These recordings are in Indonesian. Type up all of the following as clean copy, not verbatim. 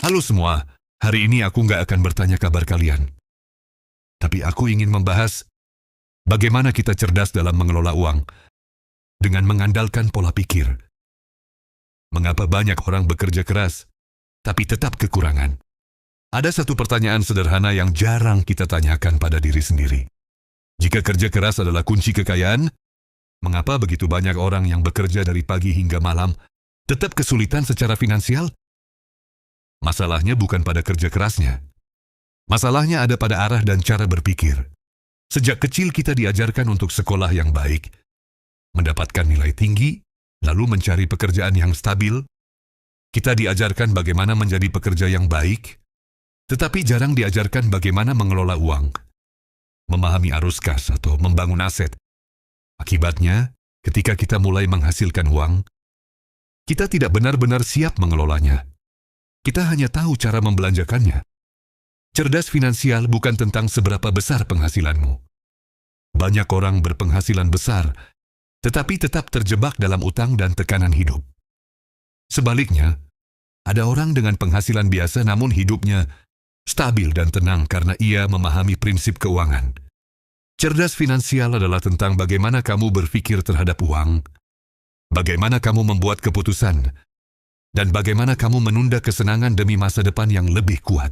Halo semua, hari ini aku nggak akan bertanya kabar kalian. Tapi aku ingin membahas bagaimana kita cerdas dalam mengelola uang dengan mengandalkan pola pikir. Mengapa banyak orang bekerja keras, tapi tetap kekurangan? Ada satu pertanyaan sederhana yang jarang kita tanyakan pada diri sendiri. Jika kerja keras adalah kunci kekayaan, mengapa begitu banyak orang yang bekerja dari pagi hingga malam tetap kesulitan secara finansial? Masalahnya bukan pada kerja kerasnya. Masalahnya ada pada arah dan cara berpikir. Sejak kecil kita diajarkan untuk sekolah yang baik, mendapatkan nilai tinggi, lalu mencari pekerjaan yang stabil. Kita diajarkan bagaimana menjadi pekerja yang baik, tetapi jarang diajarkan bagaimana mengelola uang, memahami arus kas atau membangun aset. Akibatnya, ketika kita mulai menghasilkan uang, kita tidak benar-benar siap mengelolanya. Kita hanya tahu cara membelanjakannya. Cerdas finansial bukan tentang seberapa besar penghasilanmu. Banyak orang berpenghasilan besar, tetapi tetap terjebak dalam utang dan tekanan hidup. Sebaliknya, ada orang dengan penghasilan biasa namun hidupnya stabil dan tenang karena ia memahami prinsip keuangan. Cerdas finansial adalah tentang bagaimana kamu berpikir terhadap uang, bagaimana kamu membuat keputusan, dan bagaimana kamu menunda kesenangan demi masa depan yang lebih kuat.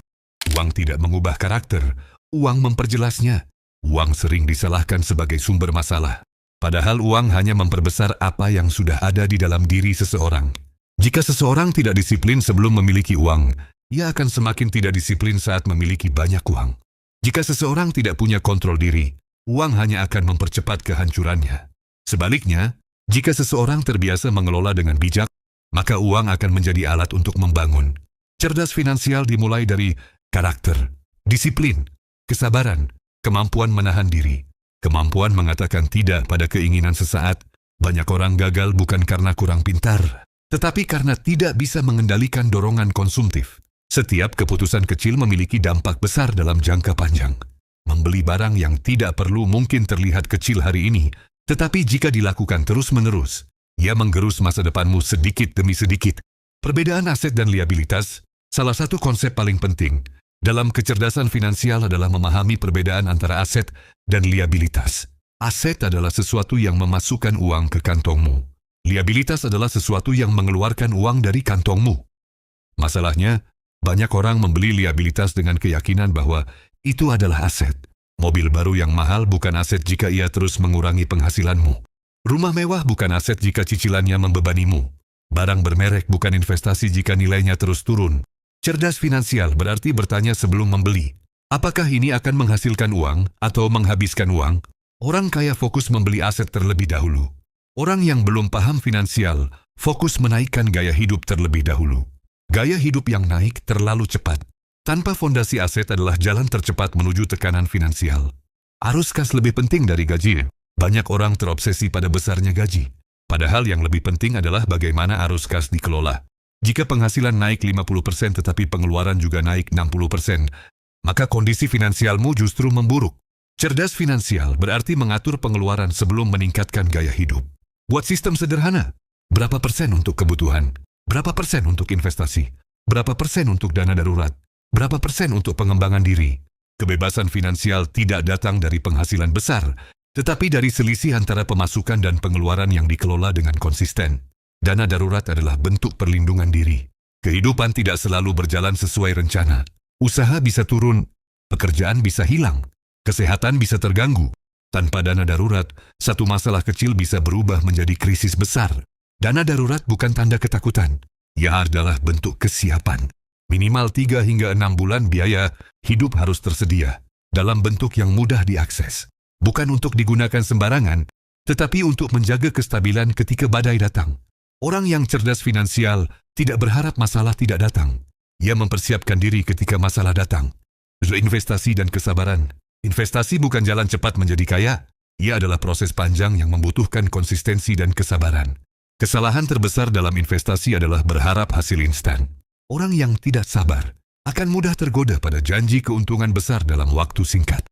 Uang tidak mengubah karakter, uang memperjelasnya. Uang sering disalahkan sebagai sumber masalah. Padahal uang hanya memperbesar apa yang sudah ada di dalam diri seseorang. Jika seseorang tidak disiplin sebelum memiliki uang, ia akan semakin tidak disiplin saat memiliki banyak uang. Jika seseorang tidak punya kontrol diri, uang hanya akan mempercepat kehancurannya. Sebaliknya, jika seseorang terbiasa mengelola dengan bijak, maka uang akan menjadi alat untuk membangun. Cerdas finansial dimulai dari karakter, disiplin, kesabaran, kemampuan menahan diri, kemampuan mengatakan tidak pada keinginan sesaat. Banyak orang gagal bukan karena kurang pintar, tetapi karena tidak bisa mengendalikan dorongan konsumtif. Setiap keputusan kecil memiliki dampak besar dalam jangka panjang. Membeli barang yang tidak perlu mungkin terlihat kecil hari ini, tetapi jika dilakukan terus-menerus, ia menggerus masa depanmu sedikit demi sedikit. Perbedaan aset dan liabilitas, salah satu konsep paling penting dalam kecerdasan finansial adalah memahami perbedaan antara aset dan liabilitas. Aset adalah sesuatu yang memasukkan uang ke kantongmu. Liabilitas adalah sesuatu yang mengeluarkan uang dari kantongmu. Masalahnya, banyak orang membeli liabilitas dengan keyakinan bahwa itu adalah aset. Mobil baru yang mahal bukan aset jika ia terus mengurangi penghasilanmu. Rumah mewah bukan aset jika cicilannya membebanimu. Barang bermerek bukan investasi jika nilainya terus turun. Cerdas finansial berarti bertanya sebelum membeli. Apakah ini akan menghasilkan uang atau menghabiskan uang? Orang kaya fokus membeli aset terlebih dahulu. Orang yang belum paham finansial fokus menaikkan gaya hidup terlebih dahulu. Gaya hidup yang naik terlalu cepat. Tanpa fondasi aset adalah jalan tercepat menuju tekanan finansial. Arus kas lebih penting dari gaji. Banyak orang terobsesi pada besarnya gaji. Padahal yang lebih penting adalah bagaimana arus kas dikelola. Jika penghasilan naik 50% tetapi pengeluaran juga naik 60%, maka kondisi finansialmu justru memburuk. Cerdas finansial berarti mengatur pengeluaran sebelum meningkatkan gaya hidup. Buat sistem sederhana. Berapa persen untuk kebutuhan? Berapa persen untuk investasi? Berapa persen untuk dana darurat? Berapa persen untuk pengembangan diri? Kebebasan finansial tidak datang dari penghasilan besar, tetapi dari selisih antara pemasukan dan pengeluaran yang dikelola dengan konsisten. Dana darurat adalah bentuk perlindungan diri. Kehidupan tidak selalu berjalan sesuai rencana. Usaha bisa turun, pekerjaan bisa hilang, kesehatan bisa terganggu. Tanpa dana darurat, satu masalah kecil bisa berubah menjadi krisis besar. Dana darurat bukan tanda ketakutan. Ia adalah bentuk kesiapan. Minimal 3 hingga 6 bulan biaya hidup harus tersedia dalam bentuk yang mudah diakses. Bukan untuk digunakan sembarangan, tetapi untuk menjaga kestabilan ketika badai datang. Orang yang cerdas finansial tidak berharap masalah tidak datang. Ia mempersiapkan diri ketika masalah datang. Investasi dan kesabaran. Investasi bukan jalan cepat menjadi kaya. Ia adalah proses panjang yang membutuhkan konsistensi dan kesabaran. Kesalahan terbesar dalam investasi adalah berharap hasil instan. Orang yang tidak sabar akan mudah tergoda pada janji keuntungan besar dalam waktu singkat.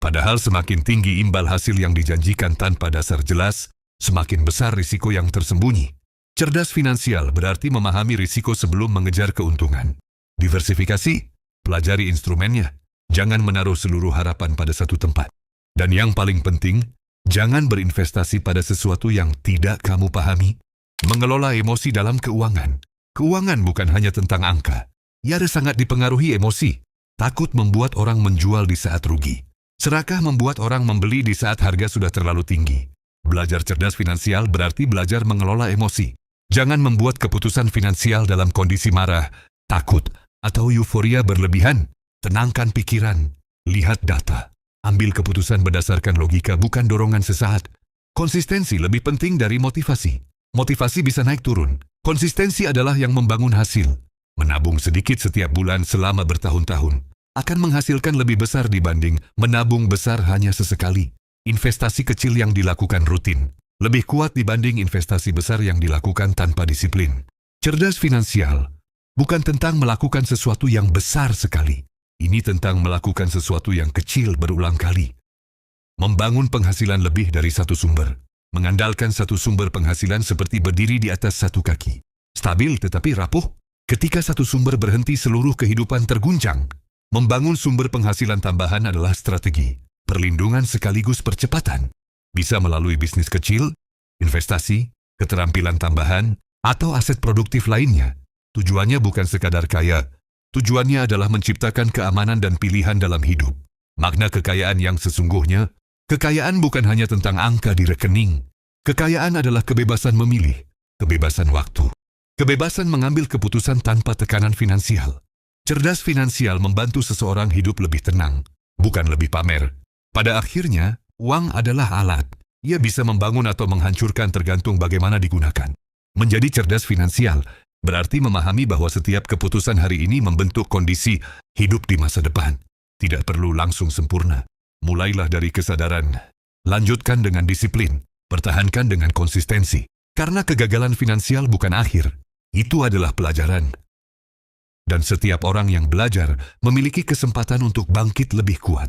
Padahal semakin tinggi imbal hasil yang dijanjikan tanpa dasar jelas, semakin besar risiko yang tersembunyi. Cerdas finansial berarti memahami risiko sebelum mengejar keuntungan. Diversifikasi, pelajari instrumennya. Jangan menaruh seluruh harapan pada satu tempat. Dan yang paling penting, jangan berinvestasi pada sesuatu yang tidak kamu pahami. Mengelola emosi dalam keuangan. Keuangan bukan hanya tentang angka. Ia sangat dipengaruhi emosi. Takut membuat orang menjual di saat rugi. Serakah membuat orang membeli di saat harga sudah terlalu tinggi. Belajar cerdas finansial berarti belajar mengelola emosi. Jangan membuat keputusan finansial dalam kondisi marah, takut, atau euforia berlebihan. Tenangkan pikiran, lihat data. Ambil keputusan berdasarkan logika bukan dorongan sesaat. Konsistensi lebih penting dari motivasi. Motivasi bisa naik turun. Konsistensi adalah yang membangun hasil. Menabung sedikit setiap bulan selama bertahun-tahun akan menghasilkan lebih besar dibanding menabung besar hanya sesekali. Investasi kecil yang dilakukan rutin lebih kuat dibanding investasi besar yang dilakukan tanpa disiplin. Cerdas finansial bukan tentang melakukan sesuatu yang besar sekali. Ini tentang melakukan sesuatu yang kecil berulang kali. Membangun penghasilan lebih dari satu sumber. Mengandalkan satu sumber penghasilan seperti berdiri di atas satu kaki. Stabil tetapi rapuh. Ketika satu sumber berhenti, seluruh kehidupan terguncang. Membangun sumber penghasilan tambahan adalah strategi. Perlindungan sekaligus percepatan. Bisa melalui bisnis kecil, investasi, keterampilan tambahan, atau aset produktif lainnya. Tujuannya bukan sekadar kaya. Tujuannya adalah menciptakan keamanan dan pilihan dalam hidup. Makna kekayaan yang sesungguhnya, kekayaan bukan hanya tentang angka di rekening. Kekayaan adalah kebebasan memilih, kebebasan waktu, kebebasan mengambil keputusan tanpa tekanan finansial. Cerdas finansial membantu seseorang hidup lebih tenang, bukan lebih pamer. Pada akhirnya, uang adalah alat. Ia bisa membangun atau menghancurkan tergantung bagaimana digunakan. Menjadi cerdas finansial berarti memahami bahwa setiap keputusan hari ini membentuk kondisi hidup di masa depan. Tidak perlu langsung sempurna. Mulailah dari kesadaran. Lanjutkan dengan disiplin. Pertahankan dengan konsistensi. Karena kegagalan finansial bukan akhir. Itu adalah pelajaran. Dan setiap orang yang belajar memiliki kesempatan untuk bangkit lebih kuat.